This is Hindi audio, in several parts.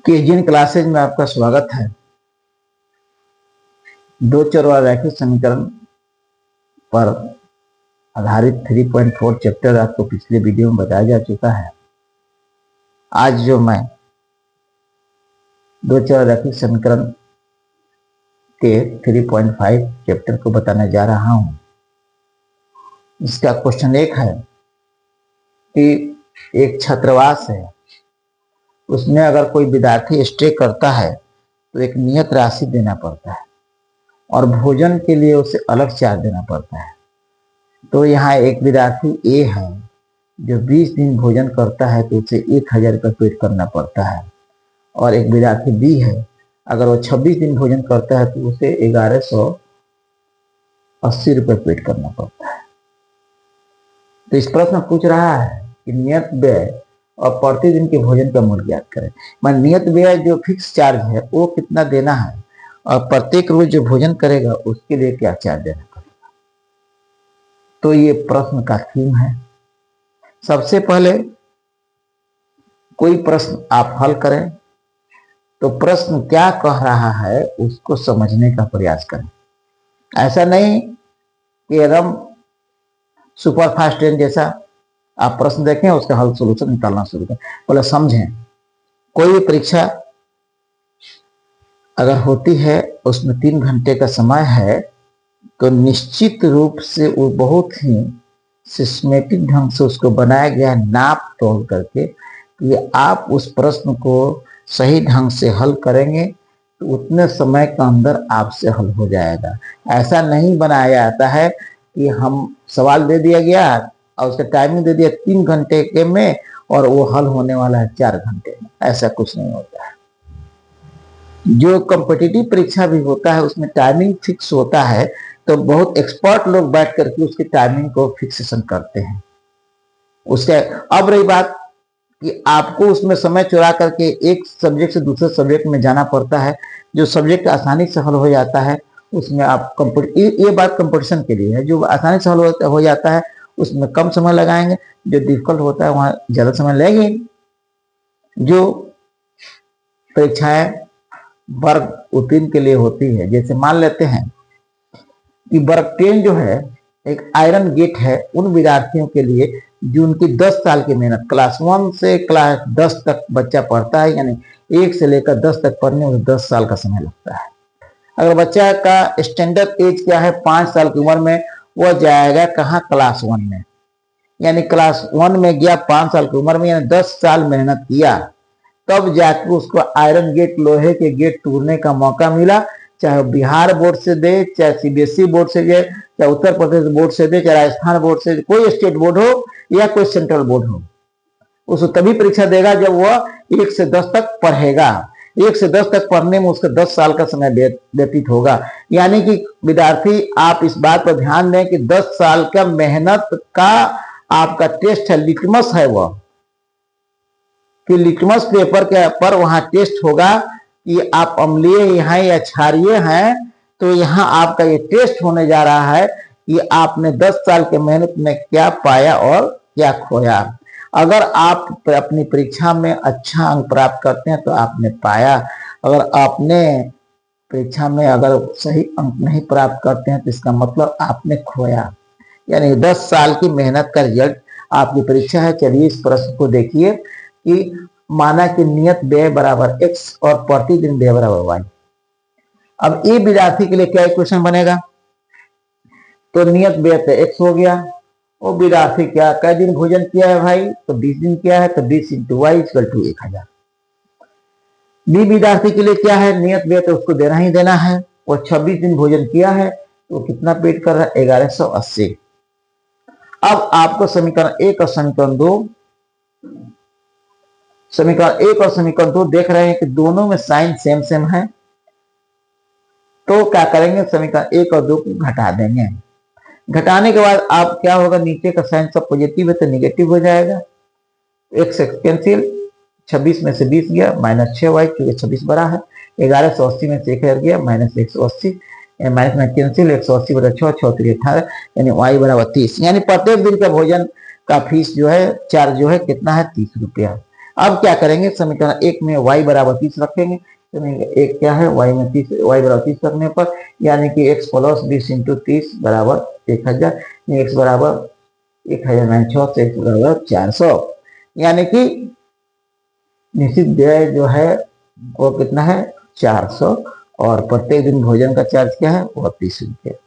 कि जिन क्लासेज में आपका स्वागत है। दो चर और रैखिक समीकरण पर आधारित 3.4 चैप्टर आपको पिछले वीडियो में बताया जा चुका है। आज जो मैं दो चर रैखिक समीकरण के 3.5 चैप्टर को बताने जा रहा हूं। इसका क्वेश्चन एक है कि एक छात्रावास है, उसमें अगर कोई विद्यार्थी स्टे करता है तो एक नियत राशि देना पड़ता है और भोजन के लिए उसे अलग चार्ज देना पड़ता है। तो यहाँ एक विद्यार्थी ए है जो 20 दिन भोजन करता है तो उसे 1000 रुपये पेड करना पड़ता है, और एक विद्यार्थी बी है, अगर वो 26 दिन भोजन करता है तो उसे 1180 रुपये पेड करना पड़ता है। तो इस प्रश्न पूछ रहा है कि नियत व्यय और प्रतिदिन के भोजन का मूल्य ज्ञात करें। मैं नियत व्यय जो फिक्स चार्ज है वो कितना देना है और प्रत्येक रोज जो भोजन करेगा उसके लिए क्या चार्ज देना पड़ेगा। तो ये प्रश्न का थीम है। सबसे पहले कोई प्रश्न आप हल करें तो प्रश्न क्या कह रहा है उसको समझने का प्रयास करें। ऐसा नहीं कि एकदम सुपर फास्ट ट्रेन जैसा आप प्रश्न देखें उसका हल सोल्यूशन निकालना शुरू करें। पहले समझें, कोई भी परीक्षा अगर होती है उसमें 3 घंटे का समय है तो निश्चित रूप से वो बहुत ही सिस्टमेटिक ढंग से उसको बनाया गया, नाप तोल करके कि आप उस प्रश्न को सही ढंग से हल करेंगे तो उतने समय के अंदर आपसे हल हो जाएगा। ऐसा नहीं बनाया जाता है कि हम सवाल दे दिया गया और उसका टाइमिंग दे दिया 3 घंटे के में और वो हल होने वाला है 4 घंटे में। ऐसा कुछ नहीं होता है। जो कॉम्पिटिटिव परीक्षा भी होता है उसमें टाइमिंग फिक्स होता है, तो बहुत एक्सपर्ट लोग बैठ करके उसकी टाइमिंग को फिक्सेशन करते हैं। उसके अब रही बात कि आपको उसमें समय चुरा करके एक सब्जेक्ट से दूसरे सब्जेक्ट में जाना पड़ता है। जो सब्जेक्ट आसानी से हल हो जाता है उसमें आप ये बात कंपटीशन के लिए है। जो आसानी से हल हो जाता है उसमें कम समय लगाएंगे, जो डिफिकल्ट होता है वहां ज्यादा समय लगेंगे। जो परीक्षाएं वर्ग उत्तीर्ण के लिए होती है, जैसे मान लेते हैं कि वर्ग 10 जो है एक आयरन गेट है उन विद्यार्थियों के लिए जो उनकी 10 साल की मेहनत, क्लास 1 से क्लास 10 तक बच्चा पढ़ता है, यानी 1 से लेकर 10 तक पढ़ने में 10 साल का समय लगता है। अगर बच्चा का स्टैंडर्ड एज क्या है 5 साल की उम्र में, वह जाएगा कहाँ, क्लास 1 में। यानी क्लास 1 में गया 5 साल की उम्र में, यानी 10 साल मेहनत किया, तब जाकर उसको आयरन गेट, लोहे के गेट तोड़ने का मौका मिला। चाहे बिहार बोर्ड से दे, चाहे सीबीएसई बोर्ड से दे, चाहे उत्तर प्रदेश बोर्ड से दे, चाहे राजस्थान बोर्ड से, कोई स्टेट बोर्ड हो या कोई सेंट्रल बोर्ड हो, उसको तभी परीक्षा देगा जब वह 1 से 10 तक पढ़ेगा। 1 से 10 तक पढ़ने में उसका 10 साल का समय व्यतीत होगा। यानी कि विद्यार्थी आप इस बात पर ध्यान दें कि 10 साल का मेहनत का आपका टेस्ट है, लिटमस है वह, कि लिटमस पेपर के पर वहां टेस्ट होगा कि आप अम्लीय हैं या क्षारीय हैं। तो यहाँ आपका ये टेस्ट होने जा रहा है कि आपने 10 साल के मेहनत में क्या पाया और क्या खोया। अगर आप अपनी परीक्षा में अच्छा अंक प्राप्त करते हैं तो आपने पाया, अगर आपने परीक्षा में अगर सही अंक नहीं प्राप्त करते हैं तो इसका मतलब आपने खोया। यानी 10 साल की मेहनत का रिजल्ट आपकी परीक्षा है। चलिए इस प्रश्न को देखिए कि माना कि नियत व्यय बराबर x और प्रतिदिन व्यय बराबर y। अब ये विद्यार्थी के लिए क्या इक्वेशन बनेगा, तो नियत व्यय तो x हो गया, वो विद्यार्थी क्या कई दिन भोजन किया है भाई, तो 20 दिन किया है, तो 20 × y = 1000। बी विद्यार्थी के लिए क्या है, नियत व्यय तो उसको देना ही देना है, वो 26 दिन भोजन किया है तो कितना पेड कर रहा है, 1180। अब आपको समीकरण 1 और समीकरण 2 देख रहे हैं कि दोनों में साइन सेम सेम है। तो क्या करेंगे, समीकरण 1 और 2 को घटा देंगे। घटाने के बाद आप क्या होगा, नीचे का साइन सब पॉजिटिव है तो निगेटिव हो जाएगा। x कैंसिल, 26 में से 20 गया, -6y, क्योंकि 26 बड़ा है। 1180 में से 1000 गया, -180, माइनस में कैंसिल, 180 बटा 6, 6 3 18, यानी y बराबर 30। यानी प्रत्येक दिन का भोजन का फीस जो है, चार्ज जो है कितना है, 30 रुपया। अब क्या करेंगे, समीकरण एक में y बराबर 30 रखेंगे। एक क्या है, y में 30, y बराबर 30 रखने पर यानी कि x प्लस 20 इंटू 30 बराबर 1000, x बराबर 1096 से x बराबर 400, यानी कि निश्चित व्यय जो है वो कितना है 400, और प्रत्येक दिन भोजन का चार्ज क्या है वो 30 रुपये।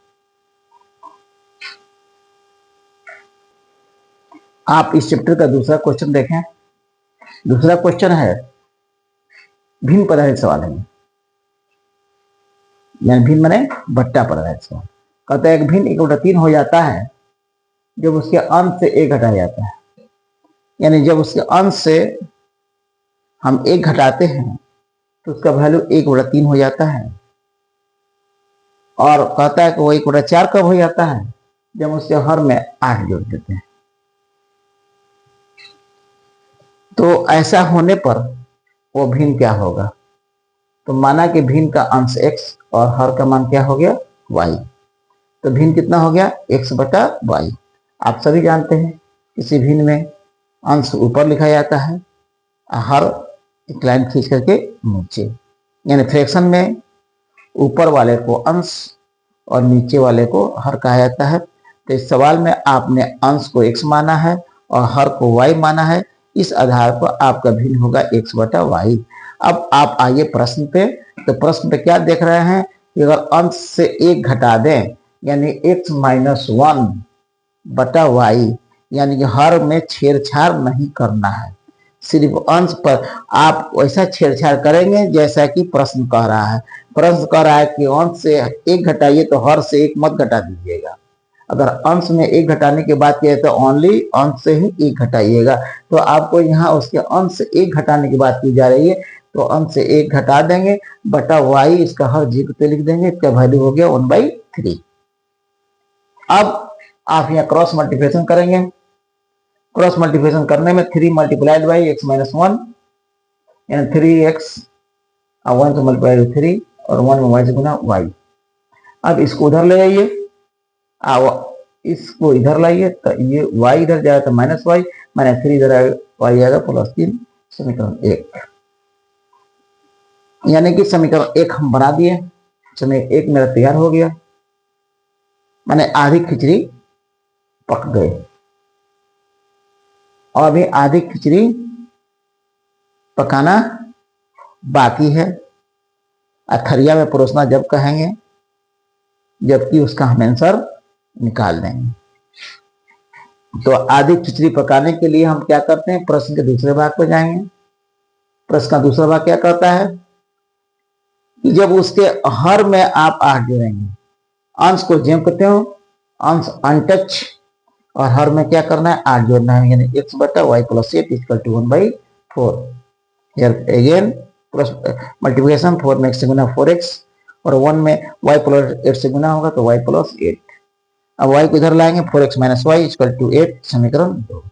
आप इस चैप्टर का दूसरा क्वेश्चन देखें। दूसरा क्वेश्चन है भिन्न पर आधारित सवाल है, यानी भिन्न माने बट्टा पर आधारित सवाल। कहते हैं एक भिन्न 1/3 हो जाता है जब उसके अंश से 1 घटाया जाता है, यानी जब उसके अंश से हम 1 घटाते हैं तो उसका वैल्यू 1/3 हो जाता है। और कहता है कि वो 1/4 कब हो जाता है, जब उसके हर में 8 जोड़ देते हैं। तो ऐसा होने पर वो भिन्न क्या होगा, तो माना कि भिन्न का अंश x और हर का मान क्या हो गया y, तो भिन्न कितना हो गया x/y। आप सभी जानते हैं किसी भिन्न में अंश ऊपर लिखा जाता है, हर एक लाइन खींच करके नीचे, यानी फ्रैक्शन में ऊपर वाले को अंश और नीचे वाले को हर कहा जाता है। तो इस सवाल में आपने अंश को x माना है और हर को y माना है, इस आधार पर आपका भिन्न होगा x/y। अब आप आइए प्रश्न पे। तो प्रश्न पे क्या देख रहे हैं कि अगर अंश से 1 घटा दें यानी x - 1/y, यानी कि हर में छेड़छाड़ नहीं करना है, सिर्फ अंश पर आप वैसा छेड़छाड़ करेंगे जैसा कि प्रश्न कह रहा है। प्रश्न कह रहा है कि अंश से 1 घटाइए तो हर से 1 मत घटा दीजिएगा। अगर अंश में 1 घटाने की बात किए तो ओनली अंश से ही 1 घटाइएगा। तो आपको यहाँ उसके अंश से 1 घटाने की बात की जा रही है, तो अंश से 1 घटा देंगे बटा y, इसका हर जी पे लिख देंगे, इसका वैल्यू हो गया 1/3। अब आप यहाँ क्रॉस मल्टीप्लिकेशन करेंगे। क्रॉस मल्टीप्लिकेशन करने में 3 मल्टीप्लाइड बाई x - 1, यानी 3x, 1 से मल्टीप्लाई 3 और 1 में y से गुना y। अब इसको उधर ले जाइए, इसको इधर लाइए, तो ये y इधर जाएगा तो -y, -3 इधर आएगा, y आएगा +3, समीकरण 1। यानी कि समीकरण 1 हम बना दिए, समीकरण 1 मेरा तैयार हो गया, माने आधी खिचड़ी पक गई। और अभी आधी खिचड़ी पकाना बाकी है। अथरिया में परोसना जब कहेंगे जबकि उसका हम आंसर निकाल देंगे। तो आधी खिचड़ी पकाने के लिए हम क्या करते हैं, प्रश्न के दूसरे भाग पर जाएंगे। प्रश्न का दूसरा भाग क्या कहता है कि जब उसके हर में आप 8 जोड़ेंगे, अंश को ज्यों कहते हो अंश अनटच, और हर में क्या करना है 8 जोड़ना है, यानी x/y + 8 = 1/4। हियर अगेन मल्टीप्लिकेशन, 4 में x से गुना 4x और 1 में y + 8 से गुना होगा तो y + 8। अब y को इधर लाएंगे, 4x - y = 8, समीकरण 2।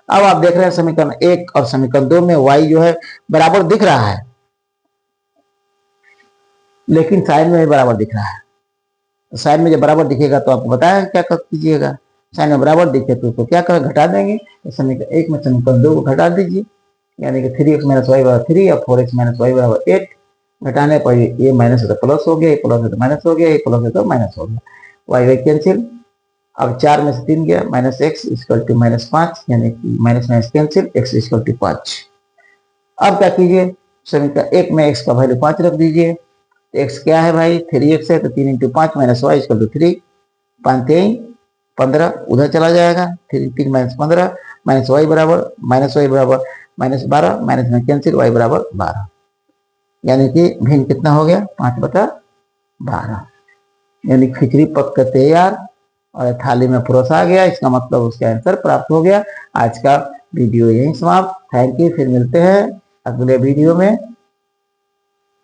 अब आप देख रहे हैं समीकरण 1 और समीकरण 2 में y जो है बराबर दिख रहा है, लेकिन साइन में भी बराबर दिख रहा है। तो साइन में जब बराबर दिखेगा तो आपको बताया क्या कर कीजिएगा, साइन में बराबर दिखे तो उसको क्या कर घटा देंगे। तो समीकरण 1 में समीकरण 2 को घटा दीजिए, यानी कि 3x - y = 3 और 4x - y = 8। घटाने पर ये माइनस है तो प्लस हो गया, ये प्लस है तो माइनस हो गया, ये प्लस है तो माइनस हो गया, y कैंसिल। अब 4 में से 3 गया, -x = -5, यानी कि माइनस कैंसिल, x = 5। अब क्या कीजिए, समीकरण 1 में x का वैल्यू 5 रख दीजिए। x क्या है भाई, 3x है तो 3 × 5 - y = 3, 5 3 15 उधर चला जाएगा, 3 3 - 15, -y बराबर -12, माइनस में कैंसिल, y बराबर 12, यानी कि भिन्न कितना हो गया 5/12, यानी खिचड़ी पक कर तैयार और थाली में परोसा गया। इसका मतलब उसका आंसर प्राप्त हो गया। आज का वीडियो यहीं समाप्त। थैंक यू, फिर मिलते हैं अगले वीडियो में।